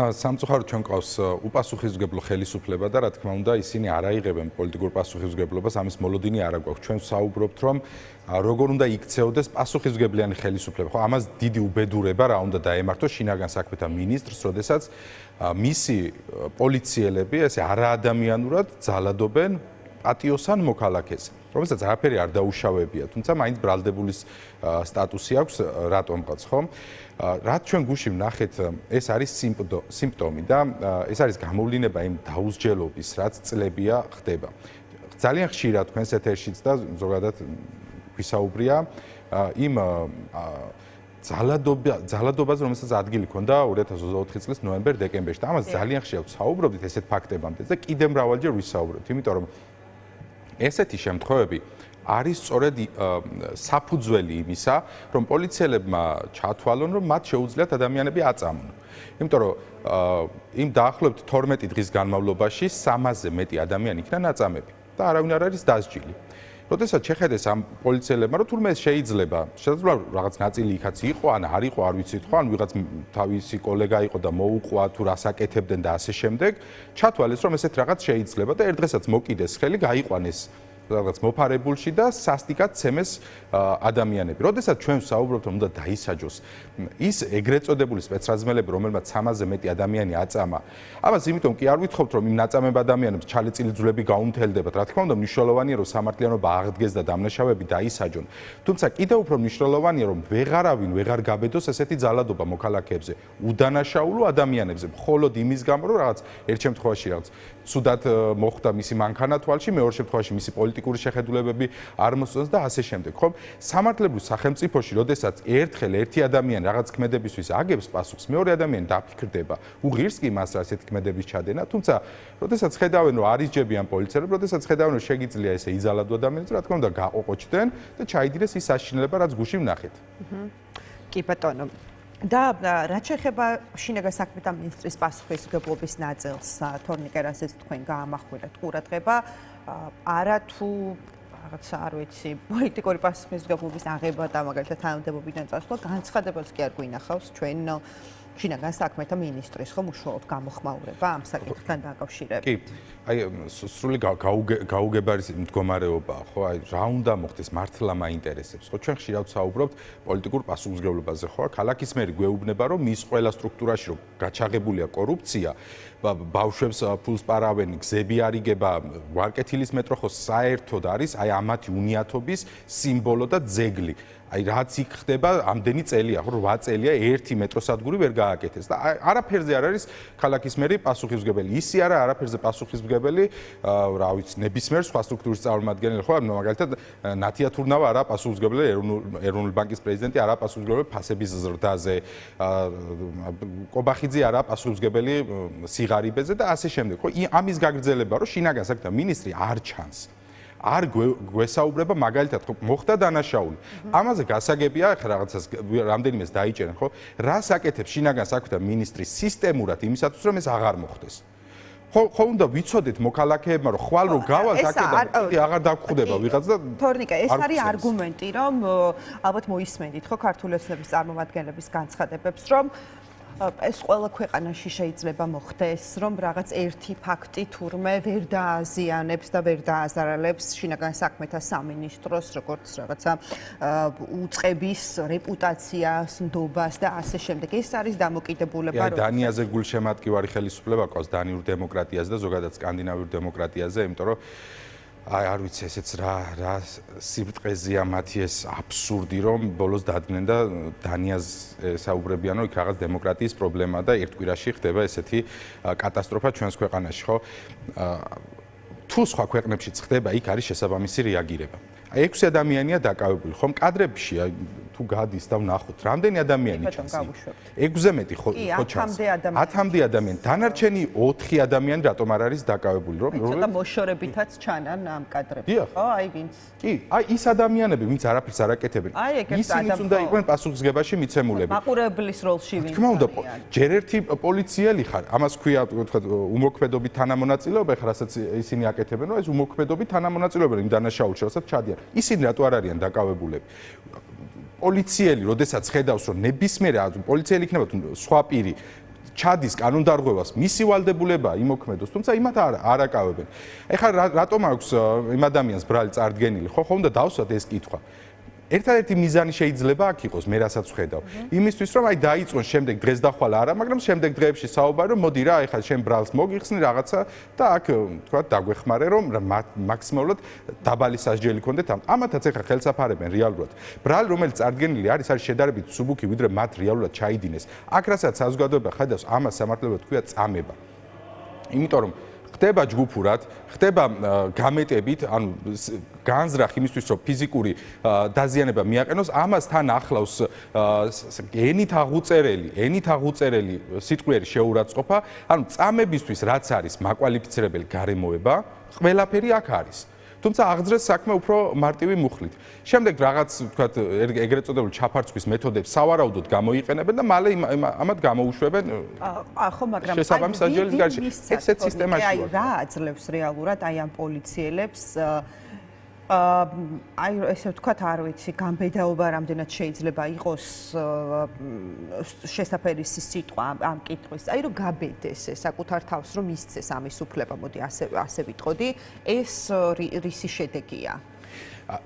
სამწუხაროდ ჩვენ ყავს უპასუხისმგებლო ხელისუფლება და რა თქმა უნდა ისინი არ აიღებენ პოლიტიკურ პასუხისმგებლობას, ამის მოლოდინი არ აგვაქვს. ჩვენ ვსაუბრობთ რომ როგორ უნდა იქცეოდეს პასუხისმგებლიანი ხელისუფლება. ხო, ამას დიდი უბედურება რა უნდა დაემართოს შინაგან საქმეთა მინისტრს, როდესაც მისი პოლიციელები ესე არაადამიანურად ძალადობენ პატიოსან მოქალაქეს, რომელსაც არაფერი არ დაუშავებია, თუმცა მაინც ბრალდებულის სტატუსი აქვს რატომღაც, ხო? რაც ჩვენ გუში ვნახეთ, ეს არის სიმპტომი და ეს არის გამოვლინება იმ დაუსჯელობის, რაც წლებია ხდება. ძალიან ხშირად თქვენს ეთერშიც და ზოგადად ვისაუბრია იმ ძალადობაზე, რომელსაც ადგილი ჰქონდა 2024 წლის ნოემბერ-დეკემბერში. და ამას ძალიან ხშირად ვსაუბრობდით ესეთ ფაქტებამდე და კიდევ მრავალჯერ ვისაუბრებთ, იმიტომ რომ ესეთი შემთხვევები არის სწორედ საფუძველი იმისა, რომ პოლიციელებმა ჩათვალონ, რომ მათ შეუძლიათ ადამიანები აწამონ. იმიტომ რომ იმ დაახლოებით 12 დღის განმავლობაში 300-ზე მეტი ადამიანი იქნა ნაწამები და არავინ არ არის დასჯილი. როდესაც შეხედეს ამ პოლიციელებმა, რომ თურმე შეიძლება რაღაც ნაწილი იქაც იყო, ან არ იყო, არ ვიცით ხო, ან ვიღაც თავისი კოლეგა იყო და მოუყვა თუ რას აკეთებდნენ და ასე შემდეგ, ჩათვალეს, რომ ესეთ რაღაც შეიძლება და ერთ დღესაც მოკიდეს ხელი, გაიყვანეს რაღაც მოფარებულში და სასტიკად ცემეს ადამიანები. როდესაც ჩვენ ვსაუბრობთ, რომ უნდა დაისაჯოს ის ეგრეთ წოდებული სპეცრაზმელები, რომელმაც 300-ზე მეტი ადამიანი აწამა. ამას იმიტომ კი არ ვითხოვთ, რომ იმ ნაწამებ ადამიანებს ჩალეწილი ძვლები გაუმთელდებათ. რა თქმა უნდა, მნიშვნელოვანია, რომ სამართლიანობა აღდგეს და დამნაშავეები დაისაჯონ. თუმცა კიდევ უფრო მნიშვნელოვანია, რომ ვეღარავინ ვეღარ გაბედოს ესეთი ძალადობა მოქალაქეებზე, უდანაშაულო ადამიანებზე, მხოლოდ იმის გამო, რომ რაღაც ერთ შემთხვევაში რაღაც ცუდად მოხვდა მისი მანქანა თვალში, მეორე შემთხვევაში მისი პოლიტიკური შეხედულებები არ მოსწონს და ასე შემდეგ, ხო? სამართლებრივ სახელმწიფოში, როდესაც ერთხელ ერთი ადამიანი რაღაც ქმედებისთვის აგებს პასუხს, მეორე ადამიანი დაფიქრდება, უღირს კი მას რა ასეთი ქმედების ჩადენა, თუმცა როდესაც ხედავენ, რომ არის ჯებიან პოლიციელები, როდესაც ხედავენ, რომ შეგიძლია ესე იზალადო ადამიანებს, რა თქმა უნდა, გაყოყოჩდნენ და ჩაიდირეს ის საშინელება, რაც გუში ვნახეთ. კი ბატონო. და რაც შეეხება შინაგან საქმეთა მინისტრის პასუხისმგებლობის ნაწილს, თორნიკე რასაც თქვენ გაამახვილეთ ყურადღება, არა თუ რაღაცა არ ვიცი, პოლიტიკური პასუხისმგებლობის აღება და მაგალითად თანამდებობიდან წასვლა განცხადებას კი არ გვინახავს ჩვენ შინაგან საქმეთა მინისტრის ხო უშუალოდ გამოხმაურება ამ საკითხთან დაკავშირებით. კი, აი სრული გაუგებარი მდგომარეობაა, ხო? აი რა უნდა მოხდეს მართლა მაინტერესებს, ხო? ჩვენ ხშირად ვსაუბრობთ პოლიტიკურ პასუხისმგებლობაზე, ხო? ქალაქის მერი გვეუბნება, რომ მის ყველა სტრუქტურაში რომ გაჩაღებულია კორუფცია, ბავშვებს ფულს პარავენ, გზები არიგება, ვარკეთილის მეტრო ხო საერთოდ არის აი ამათი უნიათობის სიმბოლო და ძეგლი. აი რაც იქ ხდება ამდენი წელია, ხო 8 წელია ერთი მეტროსადგური ვერ გააკეთეს და არაფერზე არ არის ქალაქის მერი პასუხისმგებელი. ისი არა არაფერზე პასუხისმგებელი, რა ვიცი, ნებისმიერ სხვა სტრუქტურის წარმომადგენელი, ხო, მაგალითად ნათია თურნავა არა პასუხისმგებელი, ეროვნული ბანკის პრეზიდენტი არა პასუხისმგებელი ფასების ზრდაზე, კობახიძე არა პასუხისმგებელი სიღარიბეზე და ასე შემდეგ, ხო? ამის გაგრძელება, რომ შინაგან საქმეთა მინისტრი არ ჩანს. არ გვესაუბრება მაგალითად ხო მოხდა დანაშაული. ამაზე გასაგებია ახლა რაღაცას რამდენიმეს დაიჭერენ ხო? რას აკეთებს შინაგან საქმეთა მინისტრი სისტემურად იმისათვის რომ ეს აღარ მოხდეს. ხო უნდა ვიცოდეთ მოქალაქეებმა რომ ხვალ რო გავალთ აქედან აღარ დაგხვდება ვიღაც და თორნიკა ეს არის არგუმენტი რომ ალბათ მოისმენთ ხო ქართული ოცნების წარმომადგენლების განცხადებებს რომ ეს ყველა ქვეყანაში შეიძლება მოხდეს, რომ რაღაც ერთი ფაქტი თურმე ვერ დააზიანებს და ვერ დააზარალებს შინაგან საქმეთა სამინისტროს, როგორც რაღაცა უწყების რეპუტაციას, ნდობას და ასე შემდეგ. ეს არის დამოკიდებულება, რომ დანიაზე გულშემატკივარი ხელისუფლება ყავს დანიურ დემოკრატიაზე და ზოგადად სკანდინავიურ დემოკრატიაზე, იმიტომ რომ აი არ ვიცი ესეც რა სიბტყეზეა მათი ეს აბსურდი რომ ბოლოს დადგნენ და დანიას საუბრებიან რომ იქ რაღაც დემოკრატიის პრობლემა და ერთ კვირაში ხდება ესეთი კატასტროფა ჩვენს ქვეყანაში ხო თუ სხვა ქვეყნებშიც ხდება იქ არის შესაბამისი რეაგირება აი 6 ადამიანია დაკავებული ხომ კადრებში თუ გადის და ვნახოთ რამდენი ადამიანი ჩანს 6-ზე მეტი ხო ჩანს 10-მდე ადამიანი დანარჩენი 4 ადამიანი რატომ არ არის დაკავებული რომ ცოტა მოშორებითაც ჩანან ამ კადრებში ხო აი ვინც კი აი ის ადამიანები ვინც არაფერს არ აკეთებენ ისინიც უნდა იყვნენ პასუხისმგებაში მიცემულები მაყურებლის როლში ვინც თქმა უნდა ჯერ ერთი პოლიციელი ხარ ამას ქვია თქვათ უმოქმედობით თანამონაწილეობა ხარ რასაც ისინი აკეთებენ რომ ეს უმოქმედობით თანამონაწილეობა იმ დანაშაულში რასაც ჩადიან ისინი რატო არ არიან დაკავებულები პოლიციელი, როდესაც ხედავს, რომ ნებისმიერ პოლიციელი იქნება თუ სხვა პირი ჩადის კანონდარღვევას მისი ვალდებულებაა იმოქმედოს, თუმცა იმათ არ აკავებენ. ეხლა რატომ აქვს იმ ადამიანს ბრალი წარდგენილი? ხო უნდა დავსვათ ეს კითხვა. ერთადერთი მიზანი შეიძლება აქ იყოს, მე რასაც ვხედავ. იმისთვის რომ დაიწყონ შემდეგ დღეს დახვალა არა, მაგრამ შემდეგ დღეებში საუბარი რომ მოდი რა, ეხლა შენ ბრალს მოგიხსნი რაღაცა და აქ თქვა დაგვეხმარე რომ მაქსიმალურად დაბალი სასჯელი გქონდეთ. ამათაც ეხლა ხელსაფარებენ რეალურად. ბრალი რომელიც წარდგენილი არის შედარებით მსუბუქი, ვიდრე მათ რეალურად ჩაიდინეს. აქ რასაც საზოგადოება ხედავს, ამას სამართლებრივად თქვია წამება. იმიტომ რომ ხდება ჯგუფურად, ხდება გამეტებით, ანუ განზრახ იმისთვის, რომ ფიზიკური დაზიანება მიაყენოს, ამას თან ახლავს ენით აღუწერელი სიტყვიერი შეურაცხყოფა, ანუ წამებისთვის რაც არის მაკვალიფიცირებელი გარემოება, ყველაფერი აქ არის. თუმცა აღძრეს საქმე უფრო მარტივი მუხლით. შემდეგ რაღაც ვთქვათ, ეგრეთ წოდებული ჩაფარცხვის მეთოდებს სავარაუდოდ გამოიყენებენ და მალე ამათ გამოუშვებენ ხო, მაგრამ შესაბამის სასჯელის გარშემო. ესეც სისტემაში აი რა აძლევს რეალურად აი ამ პოლიციელებს ესე ვთქვათ, არ ვიცი, გამბედაობა რამდენად შეიძლება იყოს შესაფერის სიტყვა ამ კითხვის. აი რომ გაბედეს საკუთარ თავს რომ მისცეს ამის უფლება, მოდი ასე ვიტყოდი, ეს რისი შედეგია?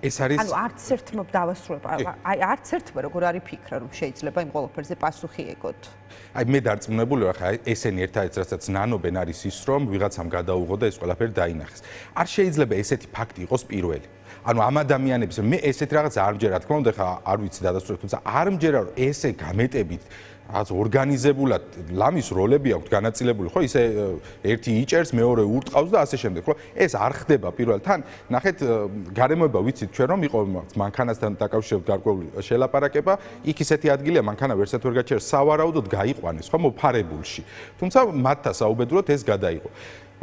ეს არის ანუ არც ერთმა დავასრულებ. აი არც ერთმა როგორ არის ფიქრა რომ შეიძლება იმ ყველაფერზე პასუხი ეგოთ. აი მე დარწმუნებული ვარ, ხა ესენი ერთადერთი რასაც ნანობენ არის ის, რომ ვიღაცამ გადაუღო და ეს ყველაფერი დაინახეს. არ შეიძლება ესეთი ფაქტი იყოს პირველი. ანუ ამ ადამიანებს მე ესეთი რაღაც არ მჯერა, თქმა უნდა, ხა არ ვიცი დადასტურებ, თუმცა არ მჯერა რომ ესე გამეტებით რაც ორგანიზებულად ლამის როლები აქვს განაწილებული, ხო, ისე ერთი იჭერს, მეორე ურტყავს და ასე შემდეგ, ხო? ეს არ ხდება პირველ თან. ნახეთ, გარემოება ვიცით ჩვენ რომ იყო მანქანასთან დაკავშირებით გარკვეული შელაპარაკება, იქ ისეთი ადგილია, მანქანა ვერსად ვერ გაჩერს, სავარაუდოდ გაიყვანეს, ხო, მოფარებულში. თუმცა მათთა საუბედუროდ ეს გადაიღო.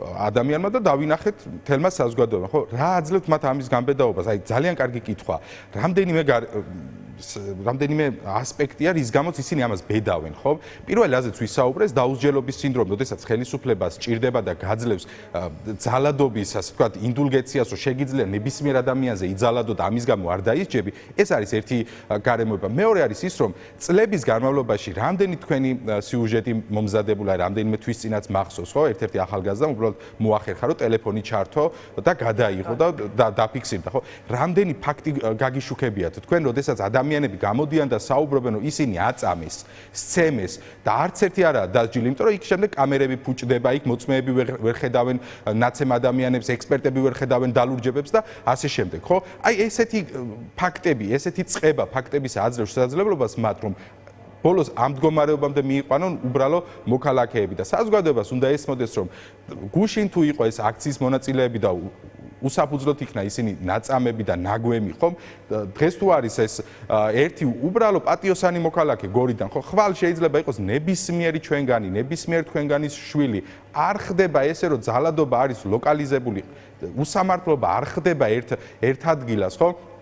ადამიანმა და დავინახეთ თელმა საზოგადოებამ, ხო? რა აძლევთ მათ ამის გამბედაობას? აი ძალიან კარგი კითხვა. რამდენიმე ასპექტია, რის გამოც ისინი ამას ბედავენ, ხო? პირველ რაზეც ვისაუბრეს, დაუსჯელობის სინდრომი, როდესაც ხელისუფლებას ჭირდება და გაძლევს ძალადობის, ასე ვთქვათ, ინდულგენციას, რომ შეგიძლია ნებისმიერ ადამიანზე იძალადო და ამის გამო არ დაისჯები, ეს არის ერთი გარემოება. მეორე არის ის, რომ წლების განმავლობაში რამდენი თქვენი სიუჟეტი მომზადებულა, რამდენიმე თვის წინაც მახსოვს, ხო? ერთ-ერთი ახალგაზრდა უბრალოდ მოახერხა, რომ ტელეფონი ჩართო და გადაიღო და დაფიქსირდა, ხო? რამდენი ფაქტი გაგიშუქებიათ თქვენ, როდესაც ადამიანები გამოდიან და საუბრობენ, რომ ისინი აწამეს, სცემეს და არც ერთი არაა დასჯილი, იმიტომ რომ იქ შემდეგ კამერები ფუჭდება, იქ მოწმეები ვერ ხედავენ ნაცემ ადამიანებს, ექსპერტები ვერ ხედავენ დალურჯებებს და ასე შემდეგ, ხო? აი ესეთი ფაქტები, ესეთი წყება ფაქტების აძლევს შესაძლებლობას მათ, რომ ბოლოს ამ მდგომარეობამდე მიიყვანონ უბრალო მოქალაქეები და საზოგადოებას უნდა ესმოდეს, რომ გუშინ თუ იყო ეს აქციის მონაწილეები და უსაფუძვლოდ იქნა ისინი ნაწამები და ნაგვემი, ხომ? დღეს თუ არის ეს ერთი უბრალო პატიოსანი მოქალაქე გორიდან, ხო? ხვალ შეიძლება იყოს ნებისმიერი ჩვენგანი, ნებისმიერ თქვენგანის შვილი. არ ხდება ესე, რომ ძალადობა არის ლოკალიზებული, უსამართლობა არ ხდება ერთ ადგილას, ხო?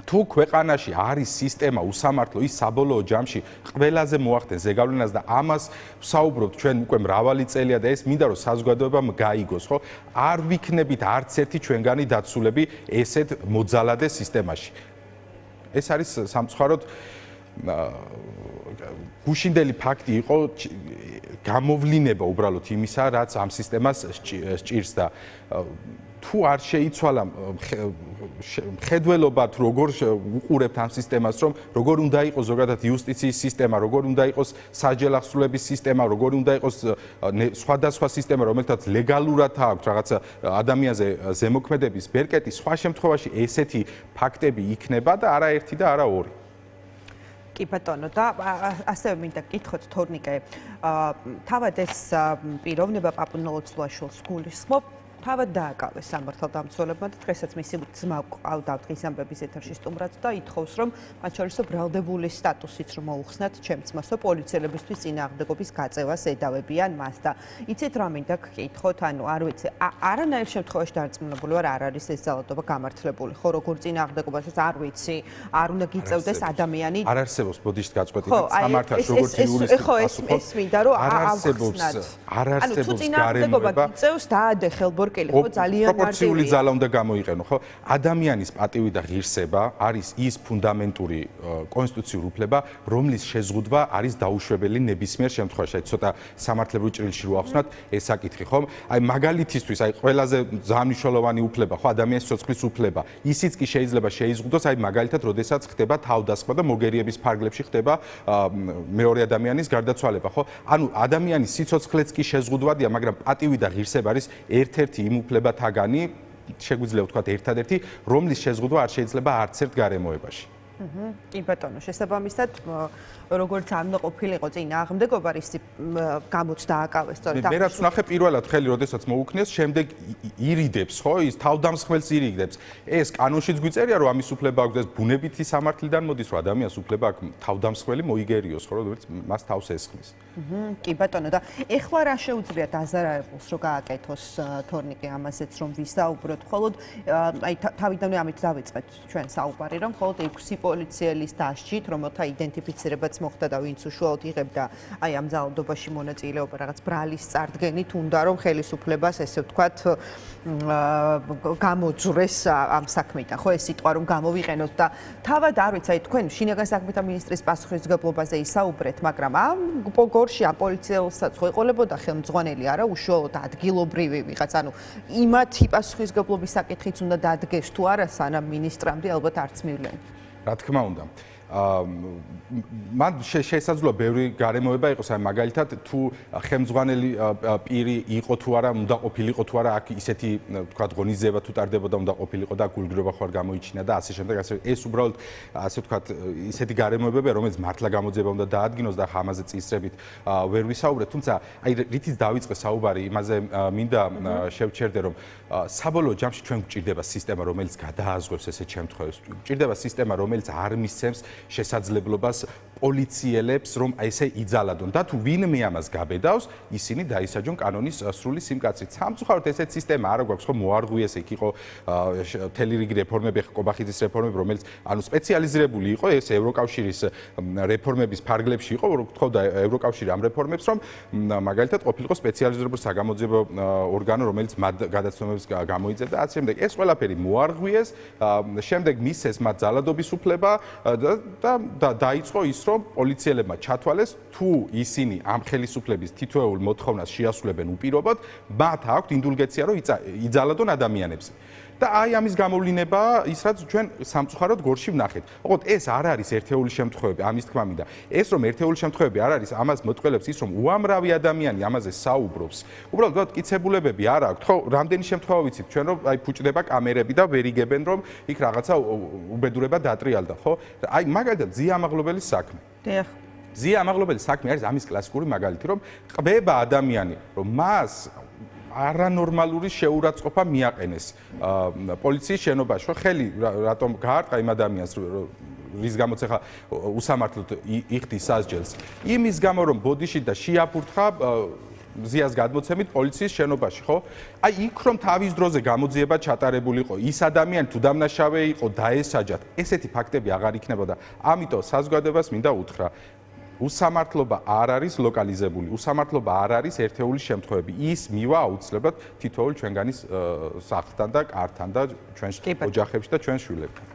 თუ ქვეყანაში არის სისტემა უსამართლო, ის საბოლოო ჯამში ყველაზე მოახდენს ზეგავლენას და ამას ვსაუბრობთ ჩვენ უკვე მრავალი წელია და ეს მინდა რომ საზოგადოებამ გაიგოს, ხო? არ ვიქნებით არც ერთი ჩვენგანი დაცულები ესეთ მოძალადე სისტემაში. ეს არის სამწუხაროდ გუშინდელი ფაქტი იყო გამოვლინება უბრალოდ იმისა, რაც ამ სისტემას სჭირს და თუ არ შეიცვალა მხედველობა თუ როგორ უყურებთ ამ სისტემას, რომ როგორ უნდა იყოს ზოგადად იუსტიციის სისტემა, როგორ უნდა იყოს საჯელახსრულების სისტემა, როგორ უნდა იყოს სხვადასხვა სისტემა, რომელთაც ლეგალურად აქვს რაღაცა ადამიანზე ზემოქმედების ბერკეტი, სხვა შემთხვევაში ესეთი ფაქტები იქნება და არა ერთი და არა ორი. კი ბატონო და ასევე მინდა გკითხოთ თორნიკე, თავად ეს პიროვნება პაპუნოლოცლაშვილს გულისხმობ, თავად დააკავეს სამართალდამცველებმა და დღესაც მისი ძმა ყავდა დღის ამბების ეთერში სტუმრად და ითხოვს, რომ მათ შორისო ბრალდებულის სტატუსიც რომ მოუხსნათ ჩემ ძმასო, პოლიციელებისთვის წინააღმდეგობის გაწევას ედავებიან მას და იცით რა მინდა გკითხოთ, ანუ არ ვიცი, არანაირ შემთხვევაში დარწმუნებული ვარ, არ არის ეს ძალადობა გამართლებული, ხო როგორ წინააღმდეგობასაც არ ვიცი, არ უნდა გიწევდეს ადამიანი. არ არსებობს ბოდიშით გაწყვეტილი სამართალს როგორც იურისტი. ხო, ეს მინდა რომ ავხსნათ. არ არსებობს ანუ თუ წინააღმდეგობა გიწევს, დაადე ხელბორ ნორკელი ხო ძალიან პროპორციული ძალა უნდა გამოიყენო, ხო? ადამიანის პატივი და ღირსება არის ის ფუნდამენტური კონსტიტუციური უფლება, რომლის შეზღუდვა არის დაუშვებელი ნებისმიერ შემთხვევაში. აი ცოტა სამართლებრივ ჭრილში რო ახსნათ ეს საკითხი, ხო? აი მაგალითისთვის, აი ყველაზე ძალიან მნიშვნელოვანი უფლება, ხო, ადამიანის სიცოცხლის უფლება. ისიც კი შეიძლება შეიზღუდოს, აი მაგალითად, როდესაც ხდება თავდასხმა და მოგერიების ფარგლებში ხდება მეორე ადამიანის გარდაცვალება, ხო? ანუ ადამიანის სიცოცხლეც კი შეზღუდვადია, მაგრამ პატივი და ღირსება არის ერთ-ერთი იმ უფლებათაგანი, შეგვიძლია ვთქვათ ერთადერთი, რომლის შეზღუდვა არ შეიძლება არც ერთ გარემოებაში. კი ბატონო, შესაბამისად, როგორც არ ყოფილიყო წინააღმდეგობა, რის გამოც დააკავეს სწორედ მე რაც ვნახე პირველად ხელი, როდესაც მოუქნიეს, შემდეგ ირიდებს, ხო, ის თავდამსხმელს ირიდებს. ეს კანონშიც გვიწერია, რომ ამის უფლება აქვს, ეს ბუნებითი სამართლიდან მოდის, რომ ადამიანს უფლება აქვს თავდამსხმელი მოიგერიოს, ხო, რომელიც მას თავს ესხმის. კი ბატონო, და ეხლა რა შეუძლია დაზარალებულს რომ გააკეთოს თორნიკე ამასეც რომ ვისაუბროთ, მხოლოდ აი თავიდანვე ამით დავიწყეთ ჩვენ საუბარი, რომ მხოლოდ 6 პოლიციელის დასჯით, რომელთა იდენტიფიცირებაც მოხდა და ვინც უშუალოდ იღებდა აი ამ ძალადობაში მონაწილეობა რაღაც ბრალის წარდგენით, უნდა რომ ხელისუფლებას ესე ვთქვათ გამოძვრეს ამ საქმიდან, ხო ეს სიტყვა რომ გამოვიყენოთ და თავად არ ვიცი, აი თქვენ შინაგან საქმეთა მინისტრის პასუხისმგებლობაზე ისაუბრეთ, მაგრამ ამ გორში ამ პოლიციელსაც ხო ეყოლებოდა ხელმძღვანელი არა უშუალოდ ადგილობრივი ვიღაც, ანუ იმათი პასუხისმგებლობის საკითხიც უნდა დადგეს თუ არა სანამ მინისტრამდე ალბათ არც მივლენ. რა თქმა უნდა. მან შესაძლოა ბევრი გარემოება იყოს, აი მაგალითად თუ ხელმძღვანელი პირი იყო თუ არა, უნდა ყოფილიყო თუ არა, აქ ისეთი ვთქვათ ღონისძიება თუ ტარდებოდა, უნდა ყოფილიყო და გულგრობა ხო არ გამოიჩინა და ასე შემდეგ, ასე ეს უბრალოდ ასე ვთქვათ ისეთი გარემოებებია, რომელიც მართლა გამოძიება უნდა დაადგინოს და ამაზე წინსწრებით ვერ ვისაუბრეთ, თუმცა აი რითიც დავიწყე საუბარი, იმაზე მინდა შევჩერდე, რომ საბოლოო ჯამში ჩვენ გვჭირდება სისტემა, რომელიც გადააზღვევს ესეთ შემთხვევებს, გვჭირდება სისტემა, რომელიც არ მისცემს შესაძლებლობას პოლიციელებს რომ ესე იძალადონ და თუ ვინმე ამას გაბედავს, ისინი დაისაჯონ კანონის სრული სიმკაცრით. სამწუხაროდ ესეთ სისტემა არ გვაქვს, ხო მოარღვიეს, იქ იყო მთელი რიგი რეფორმები, ყობახიძის რეფორმები, რომელიც ანუ სპეციალიზირებული იყო ეს ევროკავშირის რეფორმების ფარგლებში იყო, რომ თქო და ევროკავშირი ამ რეფორმებს, რომ მაგალითად ყოფილიყო სპეციალიზირებული საგამოძიებო ორგანო, რომელიც მათ გადაცემებს გამოიძებდა და ასე შემდეგ. ეს ყველაფერი მოარღვიეს, შემდეგ მისცეს მათ ძალადობის უფლება და დაიწყო ის, რომ პოლიციელებმა ჩათვალეს, თუ ისინი ამ ხელისუფლების თითოეულ მოთხოვნას შეასრულებენ უპირობოდ, მათ აქვთ ინდულგენცია, რომ იძალადონ ადამიანებს. და აი ამის გამოვლინება ის რაც ჩვენ სამწუხაროდ გორში ვნახეთ. ოღონდ ეს არ არის ერთეული შემთხვევები, ამის თქმა მინდა. ეს რომ ერთეული შემთხვევები არ არის, ამას მოტყველებს ის, რომ უამრავი ადამიანი ამაზე საუბრობს. უბრალოდ მტკიცებულებები არ აქვთ, ხო, რამდენი შემთხვევა ვიცით ჩვენ, რომ აი ფუჭდება კამერები და ვერ იგებენ, რომ იქ რაღაცა უბედურება დატრიალდა, ხო? აი მაგალითად ზიამაღლობელის საქმე. დიახ. ზიამაღლობელის საქმე არის ამის კლასიკური მაგალითი, რომ ყბება ადამიანი, რომ მას არანორმალური შეურაცხყოფა მიაყენეს პოლიციის შენობაში, ხო ხელი რატომ გაარტყა იმ ადამიანს, რის გამოც ახლა უსამართლოდ იხდის სასჯელს. იმის გამო რომ ბოდიში და შეაფურთხა ზიას გადმოცემით პოლიციის შენობაში, ხო? აი იქ რომ თავის დროზე გამოძიება ჩატარებულიყო, ის ადამიანი თუ დამნაშავე იყო, დაესაჯათ, ესეთი ფაქტები აღარ იქნებოდა. ამიტომ საზოგადოებას მინდა უთხრა, უსამართლობა არ არის ლოკალიზებული, უსამართლობა არ არის ერთეული შემთხვევები. ის მივა აუცილებლად თითოეულ ჩვენგანის სახლთან და კართან და ჩვენს ოჯახებში და ჩვენს შვილებთან.